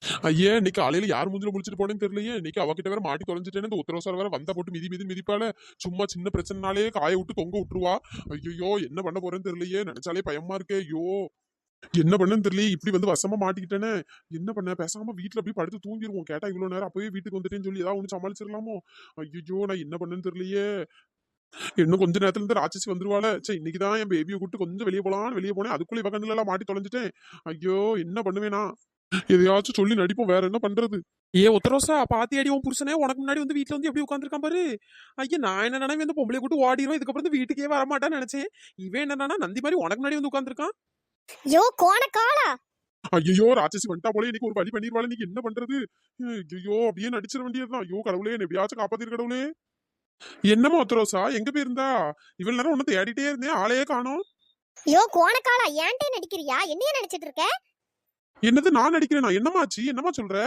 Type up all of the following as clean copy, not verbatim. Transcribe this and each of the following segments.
ஐயே இன்னைக்கு காலையில யார் மூஞ்சில முழிச்சிட்டு போனேன்னு தெரியலையே. இன்னைக்கு அவகிட்ட வேற மாட்டி தொலைஞ்சிட்டேன்னு இந்த உத்தரவு வேற வந்தா போட்டு மிதிப்பால. சும்மா சின்ன பிரச்சனைனாலே காய விட்டு தொங்க விட்டுருவா. ஐயோ என்ன பண்ண போறேன்னு தெரியலையே. நினைச்சாலே பயமா இருக்கே. ஐயோ என்ன பண்ணன்னு தெரியலையே. இப்படி வந்து வசமா மாட்டிக்கிட்டேனே. என்ன பண்ண பேசாம வீட்டுல போய் படுத்து தூங்கிடுவோம். கேட்டா இவ்வளவு நேரம் அப்பவே வீட்டுக்கு வந்துட்டேன்னு சொல்லி ஏதாவது ஒண்ணு சமாளிச்சிடலாமோ. ஐயோ நான் என்ன பண்ணன்னு தெரியலையே. இன்னும் கொஞ்ச நேரத்துல இருந்து ராட்சசி வந்துருவாள. சரி இன்னைக்குதான் என் பேபியை கூட்டு கொஞ்சம் வெளியே போலான்னு வெளியே போனேன். அதுக்குள்ள இவ கண்ணுல எல்லாம் மாட்டி தொலைஞ்சிட்டேன். ஐயோ என்ன பண்ணுவேனா. எதையாச்சும் சொல்லி நடிப்போம். வேற என்ன பண்றது. ஏ உத்தரோசா பாத்தியாடி உன் புருஷனே உனக்கு முன்னாடி வந்து வீட்டுல வந்து எப்படி உட்காந்துருக்கான் பாரு. ஐயா நான் என்ன நினைவு வந்து பொம்பளை கூட்டு ஓடிடும் இதுக்கப்புறம் வந்து வீட்டுக்கே வரமாட்டான்னு நினைச்சேன். இவன் என்னன்னா நந்தி மாதிரி உனக்கு முன்னாடி வந்து உட்காந்துருக்கான். யோ கோணக்காலா. ஐயோ ராட்சசி வந்துட்டா போல. இன்னைக்கு ஒரு வழி பண்ணிடுவாள். இன்னைக்கு என்ன பண்றது. ஐயோ அப்படியே நடிச்சிட வேண்டியதுதான். ஐயோ கடவுளே என்ன எப்படியாச்சும் காப்பாத்திரு கடவுளே. என்னமா ஒத்தரோசா எங்க போயிருந்தா. இவ்வளவு நேரம் ஒண்ணு தேடிட்டே இருந்தேன். ஆளையே காணோம். யோ கோணக்காலா ஏன்டே நடிக்கிறியா? என்னைய நினைச்சிட்டு இருக்க? என்னது நான் நடிக்கிறேனா? என்னமாச்சு என்னமா சொல்ற?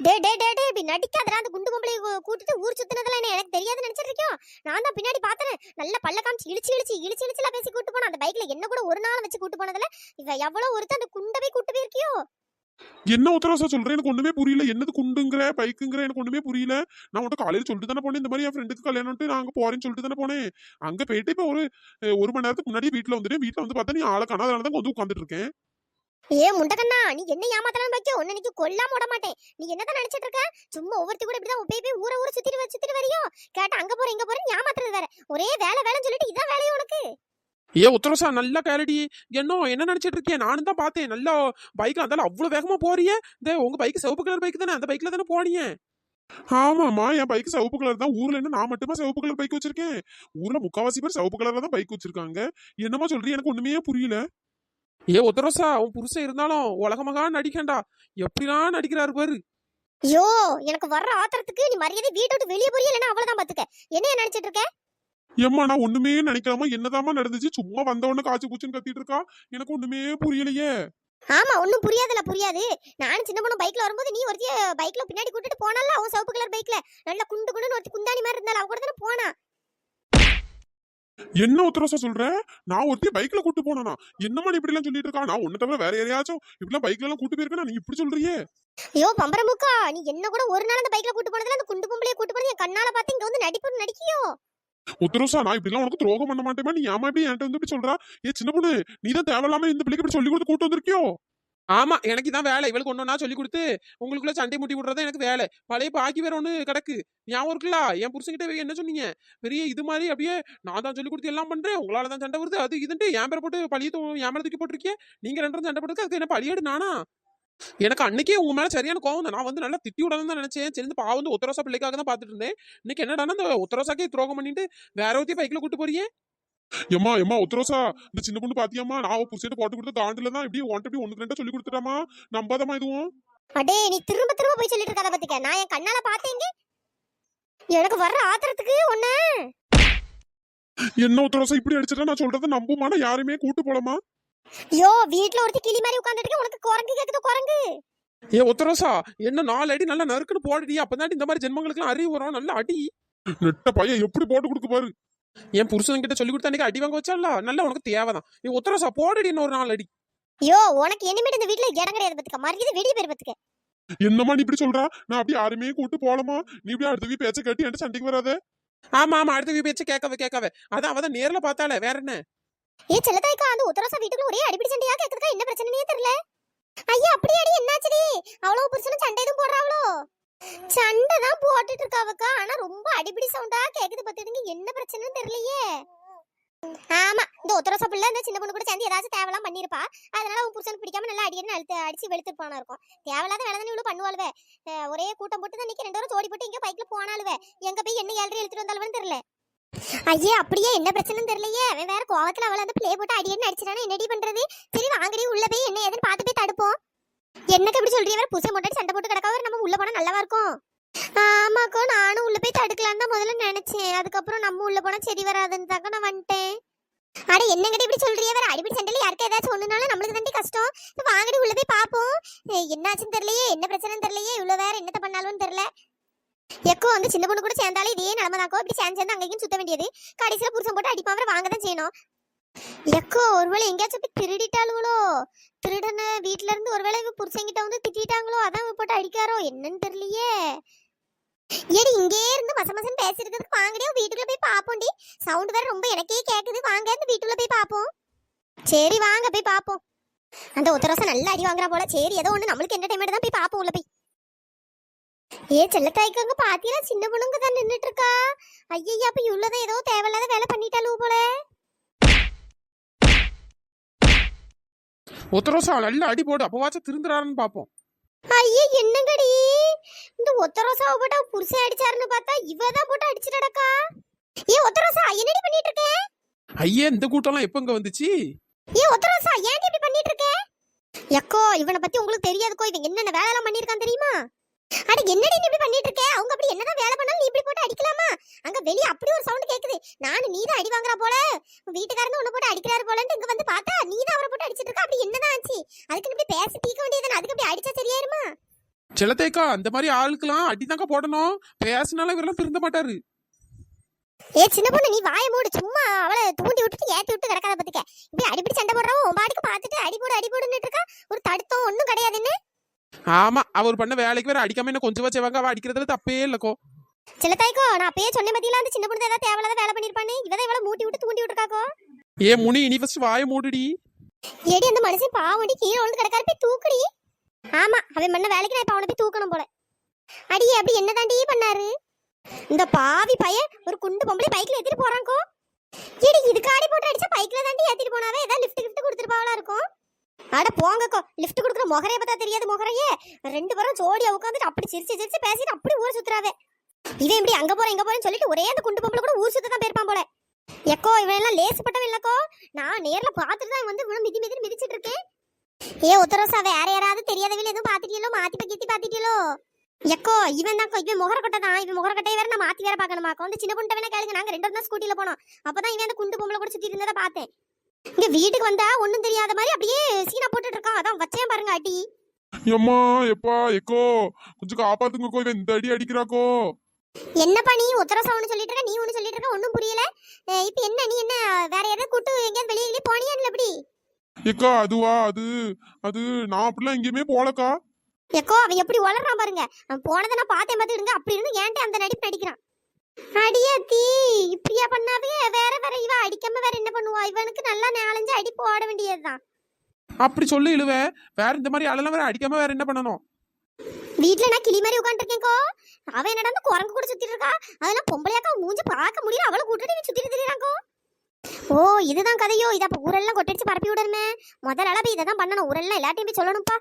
டே டே டே டே இப்படி நடிக்காதடா. அந்த குண்டு பொம்பளை கூட்டிட்டு ஊர் சுத்தினதெல்லாம் என்ன எனக்கு தெரியாதுன்னு நினைச்சிட்டு இருக்கியோ? நான் தான் பின்னாடி பார்த்தேன். நல்ல பல்ல காமிச்சு இழிச்சு பேசி கூட்டு போன. அந்த பைக்ல என்ன கூட ஒரு நாள் வச்சு கூட்டு போனதுல இவ எவ்வளவு ஒருத்த அந்த குண்டவே கூட்டு போயிருக்கியோ? என்ன உத்தரவாசம் சொல்றேன். எனக்கு ஒண்ணுமே புரியல. என்னது குண்டுங்கிற பைக்குங்கிற எனக்கு ஒண்ணுமே புரியல. நான் உன்ட்ட காலையில சொல்லிட்டு தானே போனேன். இந்த மாதிரி என் ஃப்ரெண்டுக்கு கல்யாணம்ட்டு நான் அங்க போறேன்னு சொல்லிட்டு தானே போனேன். அங்க போயிட்டு இப்ப ஒரு மணி நேரத்துக்கு முன்னாடி வீட்டுல வந்துட்டேன். வீட்டுல வந்து பார்த்தா நீ ஆளை காணாதனால தான் வந்து உட்காந்துட்டு இருக்கேன். ஏ முண்டகண்ணா நீ என்ன ஏமாத்தலாம் வைக்க? உன்னை இன்னைக்கு கொல்லாம விட மாட்டேன். நீ என்னதான் நினைச்சிட்டு இருக்க? சும்மா ஒவ்வொருத்தி கூட இப்படிதான் போய் ஊர சுத்திட்டு வரையோ. கேட்டா அங்க போற இங்க போறேன் ஏமாத்துறது வேற. ஒரே வேலைன்னு சொல்லிட்டு இதான் வேலையை உனக்கு. ஏ உத்தரோசா நல்லா கேரடி. என்ன நினைச்சிட்டு இருக்கேன் நானும் தான் பார்த்தேன். நல்லா பைக்ல இருந்தாலும் அவ்வளவு வேகமா போறியே. இந்த உங்க பைக் சிவப்பு கலர் பைக் தானே? அந்த பைக்ல தானே போனீங்க? ஆமாமா என் பைக் சிவப்பு கலர் தான். ஊர்ல என்ன நான் மட்டுமா சிவப்பு கலர் பைக் வச்சிருக்கேன். ஊர்ல முக்காவாசி பேர் சிவப்பு கலர்ல தான் பைக் வச்சிருக்காங்க. என்னமா சொல்றீ எனக்கு ஒண்ணுமே புரியல. ஏ உத்தரோசா உன் புருஷன் இருந்தாலும் உலகமகா நடிக்கண்டா. எப்படிலாம் நடிக்கிறாரு பாரு. ஐயோ எனக்கு வர்ற ஆத்திரத்துக்கு நீ மரியாதை வீட்டை விட்டு வெளியே போறியா இல்லைன்னா அவ்வளவுதான் பாத்துக்க. என்ன நினைச்சிட்டு இருக்க? ஏம்மா நான் ஒண்ணுமே நினைக்காம என்னதாம்மா நடந்துச்சு. சும்மா வந்தவொடனே காய்ச்சி பூச்சின்னு கத்திட்டு இருக்கா. எனக்கு ஒண்ணுமே புரியலையே. ஆமா ஒன்னும் புரியாது. நானும் சின்ன பொண்ணு பைக்ல வரும்போது நீ ஒருத்திய பைக்ல பின்னாடி கூட்டிட்டு போனால. அவன் சிவப்பு கலர் பைக்ல நல்ல குண்டுன்னு ஒருத்தி குந்தாணி மாதிரி இருந்தாலும் அவ கூட தானே போனா. என்ன உத்தரவாசம் சொல்ற? நான் ஒருத்தி பைக்ல கூட்டு போனா? என்னமா நீ இப்படி எல்லாம் சொல்லிட்டு இருக்கா? நான் ஒண்ணு தவிர வேற யாரையாச்சும் இப்படிலாம் பைக்ல எல்லாம் கூட்டு போயிருக்கா? நீ இப்படி சொல்றியே. ஐயோ பம்பரமுக்கா நீ என்ன கூட ஒரு நாள் அந்த பைக்ல கூட்டு போனதுல அந்த குண்டு பொம்பளைய கூட்டு போனது என் கண்ணால பார்த்து இங்க வந்து நடிக்கியோ? உத்தரவாசா நான் இப்படி எல்லாம் உனக்கு துரோகம் பண்ண மாட்டேமா. நீ ஏமா இப்படி என்கிட்ட வந்து இப்படி சொல்றா? ஏ சின்ன பொண்ணு நீ தான் தேவையில்லாம இந்த பிள்ளைக்கு இப்படி சொல்லி கொடுத்து கூட்டு வந்திருக்கியோ? ஆமா எனக்கு தான் வேலை. இவளுக்கு ஒன்னா சொல்லி கொடுத்து உங்களுக்குள்ள சண்டை முட்டி விடுறதா எனக்கு வேலை. பழைய பாக்கி வேற ஒண்ணு கிடக்கு. ஞாபகம் இருக்குல்ல? என் புருஷன்கிட்ட என்ன சொன்னீங்க? பெரிய இது மாதிரி அப்படியே நான் தான் சொல்லி கொடுத்து எல்லாம் பண்றேன். உங்களால தான் சண்டை வருது அது இதுன்ட்டு என் பேரை போட்டு பழிய என் மேல தூக்கி போட்டிருக்கீங்க. நீங்க ரெண்டும் சண்டை போட்டுருக்கு. அதுக்கு என்ன பழியாடு நானா? எனக்கு அன்னைக்கே உங்க மேல சரியான கோவம் தான். நான் வந்து நல்லா திட்டி விடணும் தான் நினைச்சேன். சரி இந்த பாவம் வந்து உத்தரவாசா பிள்ளைக்காக தான் பாத்துட்டு இருந்தேன். இன்னைக்கு என்னடானா அந்த உத்தரவாசாக்கே துரோகம் பண்ணிட்டு வேற ஒருத்தி பைக்ல கூட்டு போறீங்க. எம்மா உத்தரவாசா இந்த சின்ன பொண்ணு பாத்தியாமா? நான் புருஷன் போட்டு கொடுத்த காண்டுல தான் இப்படி ஒன்ட்டு இப்படி ஒண்ணு ரெண்டா சொல்லி கொடுத்துட்டாமா. நம்பாதமா இதுவும். அடே நீ திரும்ப போய் சொல்லிட்டு இருக்காத பாத்துக்க. நான் என் கண்ணால பார்த்தேங்க. எனக்கு வர்ற ஆத்திரத்துக்கு ஒண்ணு. என்ன உத்தரவாசம் இப்படி அடிச்சிட்டா நான் சொல்றதை நம்புமானா? யாருமே கூட்டு போலமா? யோ வீட்ல ஒருத்தி கிளி மாதிரி உட்கார்ந்துட்டு உனக்கு குரங்கு கேக்குது குரங்கு. ஏ உத்தரவாசா என்ன 4 அடி நல்லா நறுக்குன்னு போடுடி. அப்பதான் இந்த மாதிரி ஜென்மங்களுக்கு எல்லாம் அறிவு வரும். நல்ல அடி. நெட்ட பையன் எப்படி போட்டு கொடுக்க பாரு. என் புருஷன் கிட்ட சொல்லி கொடுத்தா அன்னைக்கு அடி வாங்க வச்சால நல்லா உனக்கு தேவைதான். நீ உத்தரவாசா போடுடி இன்னொரு 4 அடி. யோ உனக்கு இனிமேட்டு இந்த வீட்ல இடம் கிடையாது பாத்துக்க. மரியாதை வெளியே போய் பாத்துக்க. என்னம்மா நீ இப்படி சொல்றா? நான் அப்படி யாருமே கூட்டு போலமா. நீ இப்படி அடுத்த பேச்ச கேட்டு என்கிட்ட சண்டைக்கு வராத. ஆமா அடுத்த பேச்சு கேட்கவே அதான் அவதான் நேர்ல பார்த்தாலே வேற என்ன. ஏ செல்லதாய்க்கா அந்த உத்தரவாசா வீட்டுக்குள்ள ஒரே அடிப்படி சண்டையா கேக்குதுக்கா. என்ன பிரச்சனையே தெரியல. ஐயா அப்படியே அடி என்னாச்சுடி? அவ்வளவு புருஷனும் சண்டை எதுவும் போடுறாங்களோ? சண்டை தான் போட்டுட்டு இருக்காவக்கா. ஆனா ரொம்ப அடிப்படி சவுண்டா கேக்குது பாத்துடுங்க. என்ன பிரச்சனைன்னு தெரியலையே. ஆமா இந்த உத்தரவாசா பிள்ளை இந்த சின்ன பொண்ணு கூட சேர்ந்து ஏதாச்சும் தேவலாம் பண்ணிருப்பா. அதனால உன் புருஷனுக்கு பிடிக்காம நல்லா அடிச்சு வெளுத்து போனா இருக்கும். தேவையில்லாத வேலை தானே இவ்வளவு பண்ணுவாளுவே. ஒரே கூட்டம் போட்டு தான் நிக்க 2 பேரும் ஜோடி போட்டு இங்க பைக்ல போனாலுவே. எங்க போய் என்ன 7 எழுத்துட்டு வந்தாலும் தெரியல. ஐயே அப்படியே என்ன பிரச்சனைன்னு தெரியலையே. அவன் வேற கோவத்துல அவளை அந்த பிளே போட்டு அடியன்னு அடிச்சிட்டானா என்னடி பண்றது? சரி வாங்கடி உள்ள போய் என்ன ஏதுன்னு பார்த்து போய் தடுப்போம். என்னக்கு இப்படி சொல்றீ? வேற புருஷன் மொட்டாடி சண்டை போட்டு கிடக்காவ. நம்ம உள்ள போனா நல்லாவா இருக்கும்? ஆமாக்கோ நானும் உள்ள போய் தடுக்கலாம் தான் முதல்ல நினைச்சேன். அதுக்கப்புறம் நம்ம உள்ள போனா சரி வராதுன்னு தாக்க நான் வந்துட்டேன். அட என்னங்கடி இப்படி சொல்றியே? வேற அடிப்படி சண்டையில யாருக்கு ஏதாச்சும் ஒண்ணுனாலும் நம்மளுக்கு தாண்டி கஷ்டம். இப்ப வாங்கடி உள்ள போய் பாப்போம். என்னாச்சுன்னு தெரியலையே. என்ன பிரச்சனைன்னு தெரியலையே. இவ்வளவு வேற என்னத்த பண்ணாலும் தெரியல. எக்கோ வந்து சின்ன பொண்ணு கூட சேர்ந்தாலே இதே நிலமதாக்கோ. இப்படி சேர்ந்து அங்கேயும் சுத்த வேண்டியது. கடைசியில புருஷன் போட்டு அடிப்பாவரை வாங்க தான் செய்யணும். எக்கோ ஒருவேளை எங்கேயாச்சும் போய் திருடிட்டாளுகளோ? திருடன வீட்ல இருந்து ஒருவேளை இவ புருஷன்கிட்ட வந்து திட்டிட்டாங்களோ, அதான் இவ போட்டு அடிக்காரோ என்னன்னு தெரியலையே. ஏடி இங்கே இருந்து மசமசன்னு பேசிருக்கிறதுக்கு வாங்கடி வீட்டுக்குள்ள போய் பாப்போம்டி. சவுண்ட் வேற ரொம்ப எனக்கே கேக்குது. வாங்க இந்த வீட்டுக்குள்ள போய் பாப்போம். சரி வாங்க போய் பாப்போம். அந்த உத்தரவாசம் நல்லா அடி வாங்குறா போல. சரி ஏதோ ஒண்ணு நம்மளுக்கு என்டர்டைன்மெண்ட் தான், போய் பாப்போம் உள்ள போய். செல்லத்தாய்க்கு அங்க பாத்தீங்களா, சின்ன பொண்ணுங்க தான் நின்னுட்டு இருக்கா. ஐயா அப்ப இவ்வளவுதான் ஏதோ தேவையில்லாத வேலை பண்ணிட்டாலும் போல. உத்தரோசா நல்ல அடி போடு, அப்பவாச்சும் திருந்துறாருன்னு பாப்போம். ஐயா என்னங்கடி இந்த ஒத்தரோசாவை போட்டு புருஷன் அடிச்சாருன்னு பார்த்தா இவதான் போட்டு அடிச்சிட்டடக்கா. ஒத்தரோசா என்னடி பண்ணிட்டு இருக்க? ஐயே இந்த கூட்டம்லாம் எப்ப இங்க வந்துச்சு? ஒத்தரோசா ஏன்டி இப்படி பண்ணிட்டு இருக்க? எக்கோ இவனை பத்தி உங்களுக்கு தெரியாதுக்கோ, இவன் என்னென்ன வேலை எல்லாம் பண்ணிருக்கான் தெரியுமா? அட என்னடி நீ இப்படி பண்ணிட்டு இருக்க? அவங்க அப்படி என்னதான் வேலை பண்ணாலும் நீ இப்படி போட்டு அடிக்கலாமா? அங்க வெளிய அப்படி ஒரு சவுண்ட் கேக்குது. நானு நீதான் அடி வாங்குறா போல, வீட்டுக்காரங்க உன்ன போட்டு அடிக்கிறாரு போலன்னு இங்க வந்து பார்த்தா நீதான் அவரை போட்டு அடிச்சிட்டு இருக்க. அப்படி என்னதான் ஆச்சு? அதுக்கு இப்படி பேசி தீக்க வேண்டியதுதானே, அதுக்கு அப்படி அடிச்சா சரியாயிருமா? செல்லத்தேக்கா அந்த மாதிரி ஆளுக்கெல்லாம் அடிதாங்க போடணும், பேசினாலும் இவரெல்லாம் திருந்த மாட்டாரு. சின்ன பொண்ணு நீ வாய மூடு, சும்மா அவளை தூண்டி விட்டுட்டு ஏத்தி விட்டு கிடக்காத பத்துக்க. இப்படி அடிப்படி சண்டை போடுறவன் உன் பாட்டுக்கு பார்த்துட்டு அடி போடுன்னு இருக்கா. ஒரு தடுத்தம் ஒண்ணும் கிடையாதுன்னு. ஆமா அவர் பண்ண வேலைக்கு வேற அடிக்காம என்ன கொஞ்சம் வச்சவங்க, அவ அடிக்கிறதுல தப்பே இல்லக்கோ. சிலத்தாய்க்கோ நான் அப்பயே சொன்ன பத்தியில அந்த சின்ன பொண்ணு ஏதாவது தேவையில்லாத வேலை பண்ணிருப்பானே, இவதான் இவளை மூட்டி விட்டு தூண்டி விட்டுருக்காக்கோ. முனி இனி ஃபர்ஸ்ட் வாயை மூடுடி. ஏடி அந்த மனுஷன் பாவண்டி கீழே விழுந்து கிடக்காரு, போய் தூக்குடி. ஆமா அவன் பண்ண வேலைக்கு நான் இப்ப அவனை போய் தூக்கணும் போல. அடியே அப்படி என்னதாண்டி பண்ணாரு இந்த பாவி பையன்? ஒரு குண்டு பொம்பளை பைக்ல ஏத்திட்டு போறாங்கோ. ஏடி இதுக்கு ஆடி போட்டு அடிச்சா பைக்ல தாண்டி ஏத்திட்டு போனாவே, ஏதாவது லிஃப்ட் கொடுத்துருப்பாவளா இருக்கும். அட போங்கக்கோ, லிஃப்ட் கொடுக்குற முகரைய பார்த்தா தெரியாது முகரையே. ரெண்டு பேரும் ஜோடியா உட்காந்துட்டு அப்படி சிரிச்சு பேசிட்டு அப்படி ஊர் சுத்துறாவே. இவன் இப்படி அங்க போறேன்னு சொல்லிட்டு ஒரே அந்த குண்டு பொம்பளை கூட ஊர் சுத்த தான் போயிருப்பான் போல. எக்கோ இவன் எல்லாம் லேசுப்பட்டவன் இல்லக்கோ, நான் நேர்ல பாத்துட்டு தான் வந்து இவன் மிதிச்சிட்டு இருக்கேன். உத்தரசா வேற யாராவது தெரியாதவங்க எதுவும் பாத்துட்டீங்களோ, மாத்தி பக்கி பாத்துட்டீங்களோ? எக்கோ இவன் தான், இவன் முகரக்கட்டை தான். இவன் முகரக்கட்டையை வேற நான் மாத்தி வேற பாக்கணுமாக்கோ. அந்த சின்ன பொண்ணு வேணா கேளுங்க, நாங்க 2 தான் ஸ்கூட்டில போனோம். அப்பதான் இவன் அந்த குண்டு பொம்பளை கூட சுத்தி இருந்ததை பார்த்தேன். இங்க வீட்டுக்கு வந்தா ஒண்ணும் தெரியாத மாதிரி அப்படியே சீனா போட்டுட்டு இருக்கான். அதான் வச்சேன் பாருங்க அடி. எம்மா எப்பா எக்கோ கொஞ்சம் காப்பாத்துங்கக்கோ, இவன் இந்த அடி அடிக்கிறாக்கோ. என்னப்பா நீ உத்தரசா ஒண்ணு சொல்லிட்டு இருக்க, நீ ஒண்ணு சொல்லிட்டு இருக்க, ஒண்ணும் புரியல. இப்ப என்ன நீ என்ன வேற யாராவது கூட்டு எங்கேயாவது வெளியே போனியா இல்ல எப்படி? எக்கா அதுவா அது நான் அப்படிலாம் எங்கேயுமே போலக்கா. எக்கோ அவன் எப்படி வளர்றான் பாருங்க. அவன் போனதை நான் பார்த்தேன், பார்த்துடுங்க. அப்படி இருந்து ஏன்ட்டு அந்த நடிப்பு நடிக்கிறான். அடியாத்தி இப்படியா பண்ணாவே வேற இவ அடிக்காம வேற என்ன பண்ணுவா? இவனுக்கு நல்லா 4-5 அடி போட வேண்டியதுதான். அப்படி சொல்லி இழுவ, வேற இந்த மாதிரி ஆளெல்லாம் வேற அடிக்காம வேற என்ன பண்ணணும்? வீட்டுல நான் கிளி மாதிரி உட்காந்துருக்கேன்க்கோ. அவன் என்னடா அந்த குரங்கு கூட சுத்திட்டு இருக்கா. அதெல்லாம் பொம்பளையாக்கா மூஞ்சி பார்க்க முடியல, அவளை கூட்டிட்டு சுத்திட்டு திரியாங்கோ. ஓ இதுதான் கதையோ. இதை அப்ப ஊரெல்லாம் கொட்டடிச்சு பரப்பி விடணுமே. முதல்ல போய் இதை தான் பண்ணணும், ஊரெல்லாம் எல்லாத்தையும் போய் சொல்லணும்ப்பா.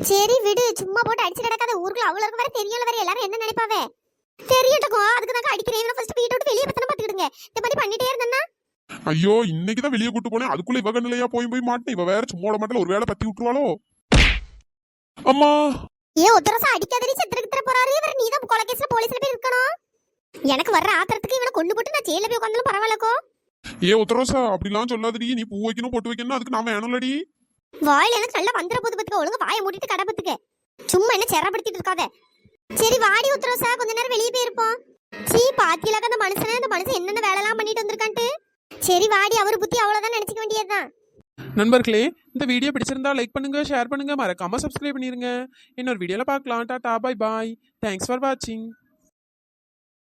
சரி விடு, சும்மா போட்டு அடிச்சு கிடக்காத. ஊருக்குள்ள அவ்வளவு வேற தெரியல, வேற எல்லாரும் என்ன நினைப்பாவே தெரியட்டுக்கும். அதுக்கு தான் அடிக்கிறேன். ஃபர்ஸ்ட் வீட்டை விட்டு வெளியே பத்தன பாத்துக்கிடுங்க. இந்த மாதிரி பண்ணிட்டே இருந்தேன்னா. ஐயோ இன்னைக்குதான் வெளியே கூட்டு போனேன், அதுக்குள்ள இவ கண்ணிலையா போய் மாட்டேன். இவ வேற சும்மா மாட்டல, ஒரு வேலை பத்தி விட்டுருவாளோ. அம்மா உத்தரசா அடிக்காதடி, செத்துக்கிட்டு போறாரு. வேற நீதான் கொலை கேஸ்ல போலீஸ்ல போய் இருக்கணும். எனக்கு வர்ற ஆத்திரத்துக்கு இவனை கொண்டு போட்டு நான் ஜெயில போய் உட்காந்தாலும் பரவாயில்லக்கோ. உத்தரசா அப்படிலாம் சொல்லாதடி. நீ பூ வைக்கணும் பொட்டு வைக்கணும், அதுக்கு நான் வேணும்லடி. வாயில எனக்கு நல்லா வந்துற போது பத்துக்க. ஒழுங்கு வாயை மூடிட்டு கடை பத்துக்க. சும்மா என்ன செரப்படுத்திட்டு இருக்காத. சரி வாடி உத்தரசா, கொஞ்ச நேரம் வெளியே போயிருப்போம். பாத்தியிலாக்க அந்த மனுஷன் என்னென்ன வேலை எல்லாம் பண்ணிட்டு வந்திருக்கான்ட்டு. சரி வாடி, அவர் புத்தி அவ்வளவுதான் நினைச்சுக்க வேண்டியதுதான். நண்பர்களே இந்த வீடியோ பிடிச்சிருந்தா லைக் பண்ணுங்க, ஷேர் பண்ணுங்க, மறக்காம சப்ஸ்கிரைப் பண்ணிருங்க. இன்னொரு வீடியோல பார்க்கலாம். Tata bye bye. Thanks for வாட்சிங்.